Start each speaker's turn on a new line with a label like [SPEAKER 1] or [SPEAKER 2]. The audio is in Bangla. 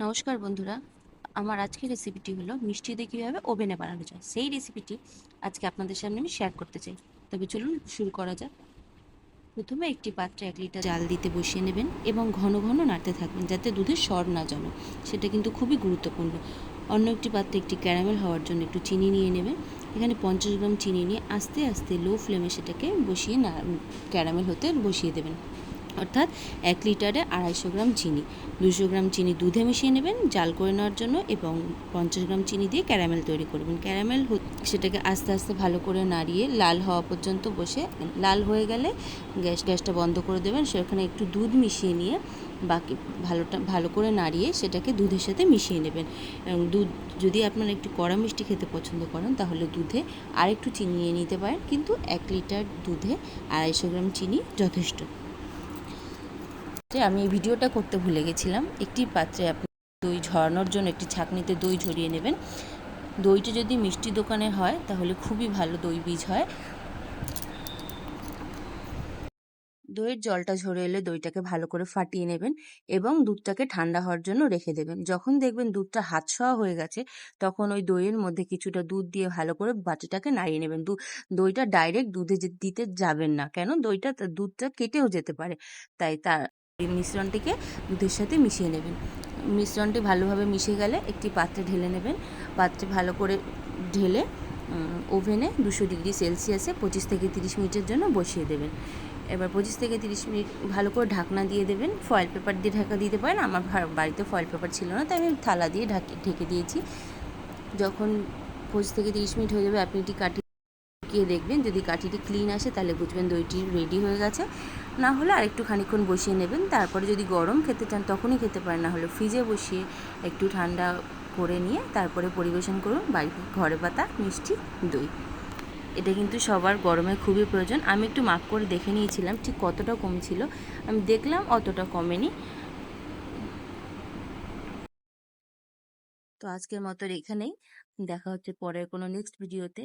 [SPEAKER 1] নমস্কার বন্ধুরা, আমার আজকের রেসিপিটি হলো মিষ্টি দই কীভাবে ওভেনে বানানো যায় সেই রেসিপিটি আজকে আপনাদের সামনে আমি শেয়ার করতে চাই। তবে চলুন শুরু করা যাক। প্রথমে একটি পাত্রে 1 লিটার জাল দিতে বসিয়ে নেবেন এবং ঘন ঘন নাড়তে থাকবেন যাতে দুধের স্বর না জমে, সেটা কিন্তু খুবই গুরুত্বপূর্ণ। অন্য একটি পাত্রে একটি ক্যারামেল হওয়ার জন্য একটু চিনি নিয়ে নেবেন। এখানে 50 গ্রাম চিনি নিয়ে আস্তে আস্তে লো ফ্লেমে সেটাকে বসিয়ে ক্যারামেল হতে বসিয়ে দেবেন। অর্থাৎ 1 লিটারে 250 গ্রাম চিনি, 200 গ্রাম চিনি দুধে মিশিয়ে নেবেন জাল করে নেওয়ার জন্য এবং 50 গ্রাম চিনি দিয়ে ক্যারামেল তৈরি করবেন। সেটাকে আস্তে আস্তে ভালো করে নাড়িয়ে লাল হওয়া পর্যন্ত বসে, লাল হয়ে গেলে গ্যাসটা বন্ধ করে দেবেন। সেখানে একটু দুধ মিশিয়ে নিয়ে বাকি ভালো করে নাড়িয়ে সেটাকে দুধের সাথে মিশিয়ে নেবেন। এবং দুধ যদি আপনারা একটু কড়া মিষ্টি খেতে পছন্দ করেন তাহলে দুধে আরেকটু চিনি নিয়ে নিতে পারেন, কিন্তু 1 লিটার দুধে 250 গ্রাম চিনি যথেষ্ট। আমি এই ভিডিওটা করতে ভুলে গেছিলাম। একটি পাত্রে আপনি দই ঝরানোর জন্য একটি ছাঁকনিতে দই ঝরিয়ে নেবেন। দইটা যদি মিষ্টি দোকানে হয় তাহলে খুবই ভালো দই বীজ হয়। দইয়ের জলটা ঝরে এলে দইটাকে ভালো করে ফাটিয়ে নেবেন এবং দুধটাকে ঠান্ডা হওয়ার জন্য রেখে দেবেন। যখন দেখবেন দুধটা হাত ছোঁয়া হয়ে গেছে তখন ওই দইয়ের মধ্যে কিছুটা দুধ দিয়ে ভালো করে বাটিটাকে নাড়িয়ে নেবেন। দইটা ডাইরেক্ট দুধে দিতে যাবেন না, কেন দুধটা কেটেও যেতে পারে। তাই এই মিশ্রণটিকে দুধের সাথে মিশিয়ে নেবেন। মিশ্রণটি ভালোভাবে মিশে গেলে একটি পাত্রে ঢেলে নেবেন। পাত্রে ভালো করে ঢেলে ওভেনে 200 ডিগ্রি সেলসিয়াসে 25 থেকে 30 মিনিটের জন্য বসিয়ে দেবেন। এবার 25 থেকে 30 মিনিট ভালো করে ঢাকনা দিয়ে দেবেন। ফয়েল পেপার দিয়ে ঢাকা দিতে পারেন। আমার বাড়িতে ফয়েল পেপার ছিল না, তাই আমি থালা দিয়ে ঢেকে দিয়েছি। যখন 25 থেকে 30 মিনিট হয়ে যাবে আপনি এটি কাঠিয়ে দেখবেন। যদি কাঠিটি ক্লিন আসে তাহলে বুঝবেন দইটি রেডি হয়ে গেছে। না হলে আরেকটু খানিকক্ষণ বসিয়ে নেবেন। তারপরে যদি গরম খেতে চান তখনই খেতে পারেন, না হলে ফ্রিজে বসিয়ে একটু ঠান্ডা করে নিয়ে তারপরে পরিবেশন করুন বাড়িতে ঘরে পাতা মিষ্টি দই। এটা কিন্তু সবার গরমে খুবই প্রয়োজন। আমি একটু মাপ করে দেখে নিয়েছিলাম ঠিক কতটা কমছিল, আমি দেখলাম অতটা কমেনি। তো আজকের মতো এখানেই, দেখা হচ্ছে পরের কোনো নেক্সট ভিডিওতে।